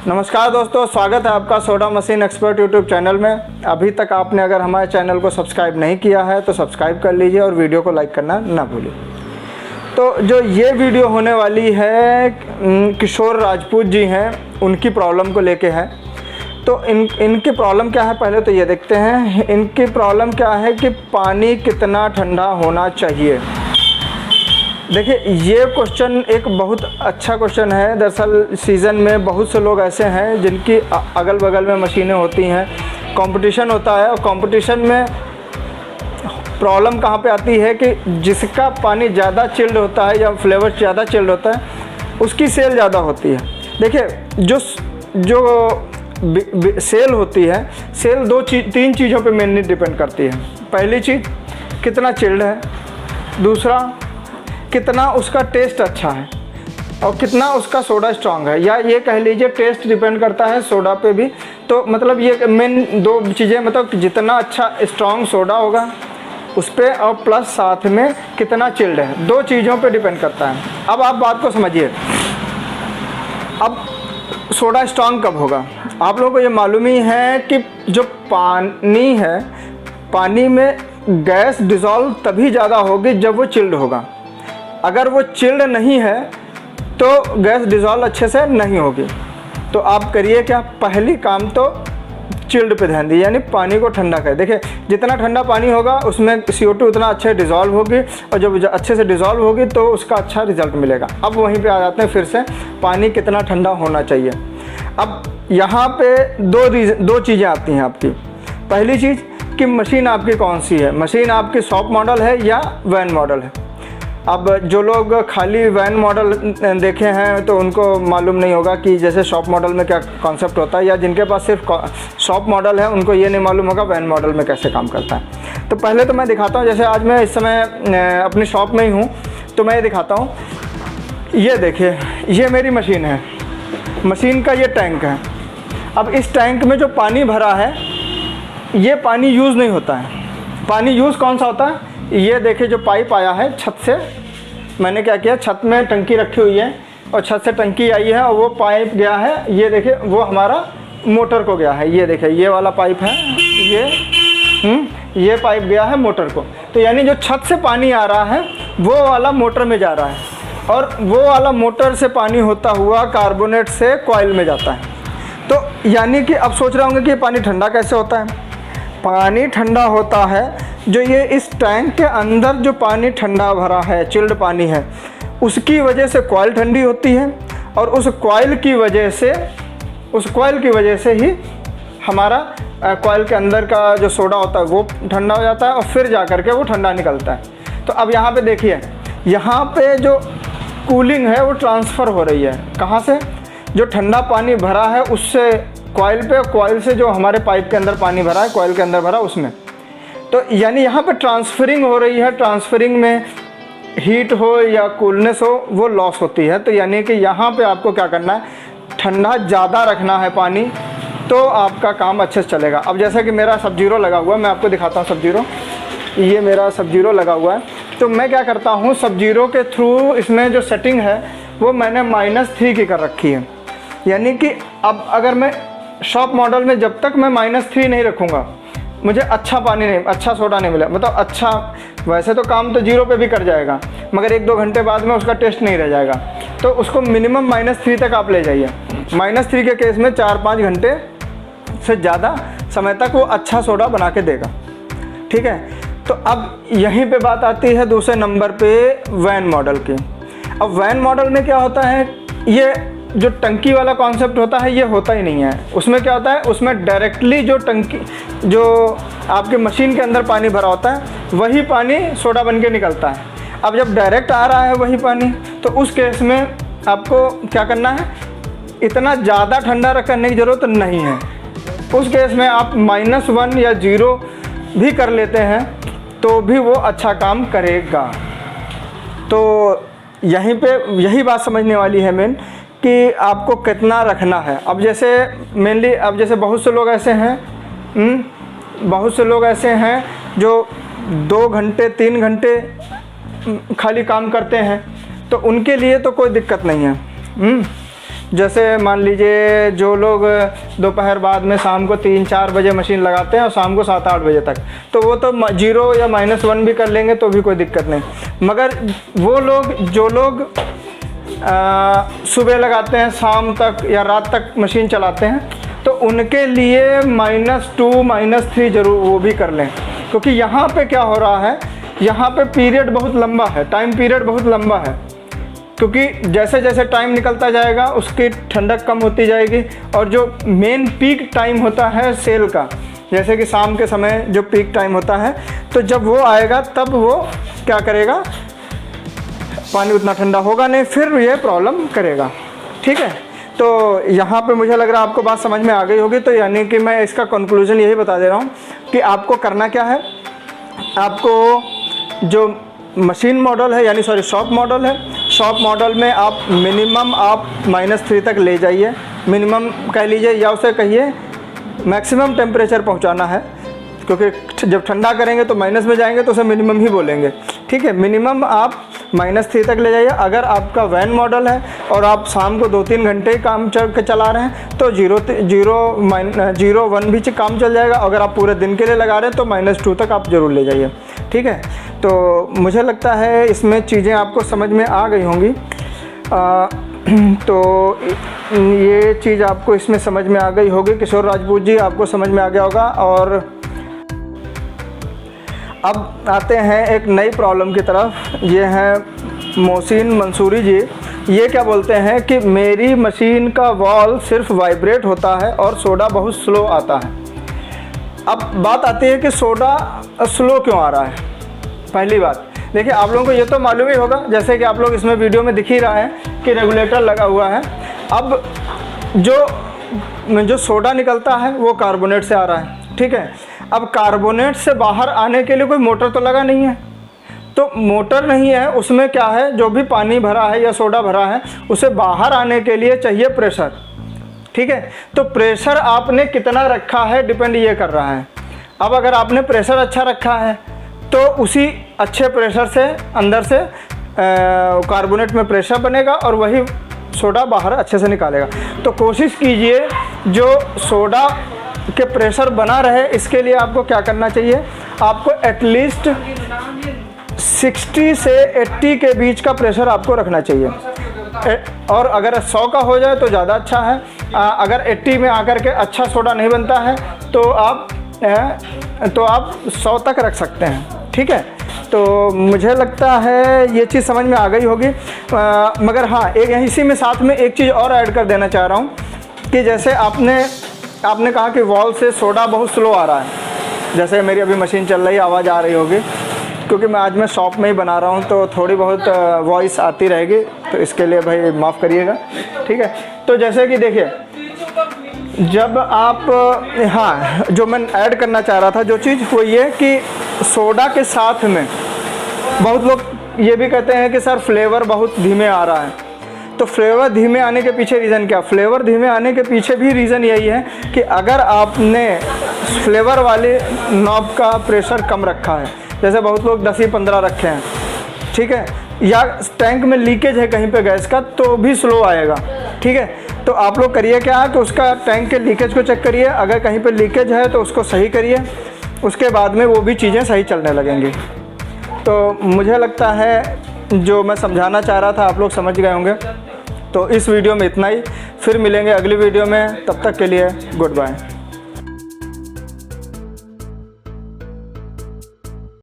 नमस्कार दोस्तों, स्वागत है आपका soda machine expert YouTube channel में। अभी तक आपने अगर हमारे चैनल को सब्सक्राइब नहीं किया है तो सब्सक्राइब कर लीजिए और वीडियो को लाइक करना ना भूलिए। तो जो ये वीडियो होने वाली है किशोर राजपूत जी हैं, उनकी प्रॉब्लम को लेके है। तो इनकी प्रॉब्लम क्या है पहले तो ये देखते हैं। इनकी प्रॉब्लम क्या है कि पानी कितना ठंडा होना चाहिए। देखिए, ये क्वेश्चन एक बहुत अच्छा क्वेश्चन है। दरअसल सीज़न में बहुत से लोग ऐसे हैं जिनकी अगल बगल में मशीनें होती हैं, कंपटीशन होता है, और कंपटीशन में प्रॉब्लम कहाँ पे आती है कि जिसका पानी ज़्यादा चिल्ड होता है या फ्लेवर ज़्यादा चिल्ड होता है उसकी सेल ज़्यादा होती है। देखिए, जो सेल होती है, सेल तीन चीज़ों पे मेनली डिपेंड करती है। पहली चीज़ कितना चिल्ड है, दूसरा कितना उसका टेस्ट अच्छा है, और कितना उसका सोडा स्ट्रांग है, या ये कह लीजिए टेस्ट डिपेंड करता है सोडा पे भी। तो मतलब ये मेन दो चीज़ें, मतलब जितना अच्छा स्ट्रांग सोडा होगा उस पर, और प्लस साथ में कितना चिल्ड है, दो चीज़ों पे डिपेंड करता है। अब आप बात को समझिए। अब सोडा स्ट्रांग कब होगा? आप लोगों को ये मालूम ही है कि जो पानी है, पानी में गैस डिज़ोल्व तभी ज़्यादा होगी जब वो चिल्ड होगा। अगर वो चिल्ड नहीं है तो गैस डिज़ोल्व अच्छे से नहीं होगी। तो आप करिए क्या, पहली काम तो चिल्ड पे ध्यान दीजिए, यानी पानी को ठंडा करें। देखिए, जितना ठंडा पानी होगा उसमें CO2 उतना अच्छे डिज़ोल्व होगी, और जब अच्छे से डिज़ोल्व होगी तो उसका अच्छा रिजल्ट मिलेगा। अब वहीं पे आ जाते हैं फिर से, पानी कितना ठंडा होना चाहिए। अब यहाँ पे दो चीज़ें आती हैं आपकी। पहली चीज़ कि मशीन आपकी कौन सी है, मशीन आपकी शॉप मॉडल है या वैन मॉडल है। अब जो लोग खाली वैन मॉडल देखे हैं तो उनको मालूम नहीं होगा कि जैसे शॉप मॉडल में क्या कॉन्सेप्ट होता है, या जिनके पास सिर्फ शॉप मॉडल है उनको ये नहीं मालूम होगा वैन मॉडल में कैसे काम करता है। तो पहले तो मैं दिखाता हूँ, जैसे आज मैं इस समय अपनी शॉप में ही हूँ तो मैं ये दिखाता हूँ। ये देखिए, ये मेरी मशीन है, मशीन का ये टैंक है। अब इस टैंक में जो पानी भरा है ये पानी यूज़ नहीं होता है। पानी यूज़ कौन सा होता है? ये देखिए, जो पाइप आया है छत से, मैंने क्या किया, छत में टंकी रखी हुई है और छत से टंकी आई है और वो पाइप गया है, ये देखिए वो हमारा मोटर को गया है। ये देखिए, ये वाला पाइप है, ये पाइप गया है मोटर को। तो यानी जो छत से पानी आ रहा है वो वाला मोटर में जा रहा है, और वो वाला मोटर से पानी होता हुआ कार्बोनेट से कॉइल में जाता है। तो यानी कि अब सोच रहे होंगे कि पानी ठंडा कैसे होता है। पानी ठंडा होता है जो ये इस टैंक के अंदर जो पानी ठंडा भरा है, चिल्ड पानी है, उसकी वजह से कॉइल ठंडी होती है, और उस कॉइल की वजह से ही हमारा कॉइल के अंदर का जो सोडा होता है वो ठंडा हो जाता है, और फिर जा कर के वो ठंडा निकलता है। तो अब यहाँ पे देखिए, यहाँ पे जो कूलिंग है वो ट्रांसफ़र हो रही है। कहाँ से? जो ठंडा पानी भरा है उससे कॉइल पे, कॉइल से जो हमारे पाइप के अंदर पानी भरा है, कॉइल के अंदर भरा उसमें। तो यानी यहाँ पे ट्रांसफरिंग हो रही है। ट्रांसफरिंग में हीट हो या कूलनेस हो वो लॉस होती है। तो यानी कि यहाँ पे आपको क्या करना है, ठंडा ज़्यादा रखना है पानी, तो आपका काम अच्छे से चलेगा। अब जैसे कि मेरा सब जीरो लगा हुआ है, मैं आपको दिखाता हूँ सब जीरो। ये मेरा सब जीरो लगा हुआ है। तो मैं क्या करता हूँ, सब जीरो के थ्रू इसमें जो सेटिंग है वो मैंने -3 की कर रखी है। यानी कि अब अगर मैं शॉप मॉडल में जब तक मैं -3 नहीं रखूँगा मुझे अच्छा पानी नहीं, अच्छा सोडा नहीं मिला। मतलब अच्छा, वैसे तो काम तो 0 पे भी कर जाएगा, मगर 1-2 घंटे बाद में उसका टेस्ट नहीं रह जाएगा। तो उसको मिनिमम -3 तक आप ले जाइए। -3 के केस में 4-5 घंटे से ज़्यादा समय तक वो अच्छा सोडा बना के देगा। ठीक है। तो अब यहीं पे बात आती है दूसरे नंबर पे वैन मॉडल की। अब वैन मॉडल में क्या होता है, ये जो टंकी वाला कॉन्सेप्ट होता है ये होता ही नहीं है। उसमें क्या होता है, उसमें डायरेक्टली जो टंकी, जो आपके मशीन के अंदर पानी भरा होता है वही पानी सोडा बन के निकलता है। अब जब डायरेक्ट आ रहा है वही पानी, तो उस केस में आपको क्या करना है, इतना ज़्यादा ठंडा करने की ज़रूरत नहीं है। उस केस में आप -1 या 0 भी कर लेते हैं तो भी वो अच्छा काम करेगा। तो यहीं पे यही बात समझने वाली है मेन, कि आपको कितना रखना है। अब जैसे मेनली, अब जैसे बहुत से लोग ऐसे हैं जो 2 घंटे 3 घंटे खाली काम करते हैं, तो उनके लिए तो कोई दिक्कत नहीं है। जैसे मान लीजिए जो लोग दोपहर बाद में शाम को 3-4 बजे मशीन लगाते हैं और शाम को 7-8 बजे तक, तो वो तो 0 या -1 भी कर लेंगे तो भी कोई दिक्कत नहीं। मगर वो लोग जो लोग सुबह लगाते हैं, शाम तक या रात तक मशीन चलाते हैं, तो उनके लिए -2 -3 ज़रूर वो भी कर लें। क्योंकि यहाँ पे क्या हो रहा है, यहाँ पे पीरियड बहुत लंबा है, टाइम पीरियड बहुत लंबा है। क्योंकि जैसे जैसे टाइम निकलता जाएगा उसकी ठंडक कम होती जाएगी, और जो मेन पीक टाइम होता है सेल का, जैसे कि शाम के समय जो पीक टाइम होता है, तो जब वो आएगा तब वो क्या करेगा, पानी उतना ठंडा होगा नहीं, फिर ये प्रॉब्लम करेगा। ठीक है, तो यहाँ पे मुझे लग रहा है आपको बात समझ में आ गई होगी। तो यानी कि मैं इसका कंक्लूजन यही बता दे रहा हूँ कि आपको करना क्या है, आपको जो मशीन मॉडल है, यानी सॉरी शॉप मॉडल है, शॉप मॉडल में आप मिनिमम आप -3 तक ले जाइए, मिनिमम कह लीजिए, या उसे कहिए मैक्सिमम टेम्परेचर पहुंचाना है। क्योंकि जब ठंडा करेंगे तो माइनस में जाएंगे तो उसे मिनिमम ही बोलेंगे। ठीक है, मिनिमम आप -3 तक ले जाइए। अगर आपका वैन मॉडल है और आप शाम को 2-3 घंटे काम चला रहे हैं तो 0-1 भी काम चल जाएगा। अगर आप पूरे दिन के लिए लगा रहे हैं तो -2 तक आप ज़रूर ले जाइए। ठीक है, तो मुझे लगता है इसमें चीज़ें आपको समझ में आ गई होंगी। तो ये चीज़ आपको इसमें समझ में आ गई होगी। किशोर राजपूत जी, आपको समझ में आ गया होगा। और अब आते हैं एक नई प्रॉब्लम की तरफ। ये हैं मोहसिन मंसूरी जी। ये क्या बोलते हैं कि मेरी मशीन का वॉल सिर्फ वाइब्रेट होता है और सोडा बहुत स्लो आता है। अब बात आती है कि सोडा स्लो क्यों आ रहा है। पहली बात देखिए, आप लोगों को ये तो मालूम ही होगा, जैसे कि आप लोग इसमें वीडियो में दिख ही रहा है कि रेगुलेटर लगा हुआ है। अब जो सोडा निकलता है वो कार्बोनेट से आ रहा है। ठीक है, अब कार्बोनेट से बाहर आने के लिए कोई मोटर तो लगा नहीं है, तो मोटर नहीं है, उसमें क्या है, जो भी पानी भरा है या सोडा भरा है उसे बाहर आने के लिए चाहिए प्रेशर। ठीक है, तो प्रेशर आपने कितना रखा है डिपेंड ये कर रहा है। अब अगर आपने प्रेशर अच्छा रखा है तो उसी अच्छे प्रेशर से अंदर से कार्बोनेट में प्रेशर बनेगा और वही सोडा बाहर अच्छे से निकालेगा। तो कोशिश कीजिए जो सोडा के प्रेशर बना रहे, इसके लिए आपको क्या करना चाहिए, आपको एटलीस्ट 60 से 80 के बीच का प्रेशर आपको रखना चाहिए। और अगर 100 का हो जाए तो ज़्यादा अच्छा है। अगर 80 में आकर के अच्छा सोडा नहीं बनता है तो आप 100 तक रख सकते हैं। ठीक है, तो मुझे लगता है ये चीज़ समझ में आ गई होगी। मगर हाँ, एक इसी में साथ में एक चीज़ और ऐड कर देना चाह रहा हूँ कि जैसे आपने कहा कि वॉल से सोडा बहुत स्लो आ रहा है। जैसे मेरी अभी मशीन चल रही है, आवाज़ आ रही होगी, क्योंकि आज मैं शॉप में ही बना रहा हूँ तो थोड़ी बहुत वॉइस आती रहेगी, तो इसके लिए भाई माफ़ करिएगा। ठीक है, तो जैसे कि देखिए, जब आप हाँ, जो मैं ऐड करना चाह रहा था जो चीज़ वो ये कि सोडा के साथ में बहुत लोग ये भी कहते हैं कि सर फ्लेवर बहुत धीमे आ रहा है। तो फ्लेवर धीमे आने के पीछे रीज़न क्या? फ्लेवर धीमे आने के पीछे भी रीज़न यही है कि अगर आपने फ्लेवर वाले नॉब का प्रेशर कम रखा है, जैसे बहुत लोग 10 ही 15 रखे हैं, ठीक है, या टैंक में लीकेज है कहीं पे गैस का तो भी स्लो आएगा। ठीक है, तो आप लोग करिए क्या कि उसका टैंक के लीकेज को चेक करिए, अगर कहीं पे लीकेज है तो उसको सही करिए, उसके बाद में वो भी चीज़ें सही चलने लगेंगी। तो मुझे लगता है जो मैं समझाना चाह रहा था आप लोग समझ गए होंगे। तो इस वीडियो में इतना ही, फिर मिलेंगे अगली वीडियो में, तब तक के लिए गुड बाय।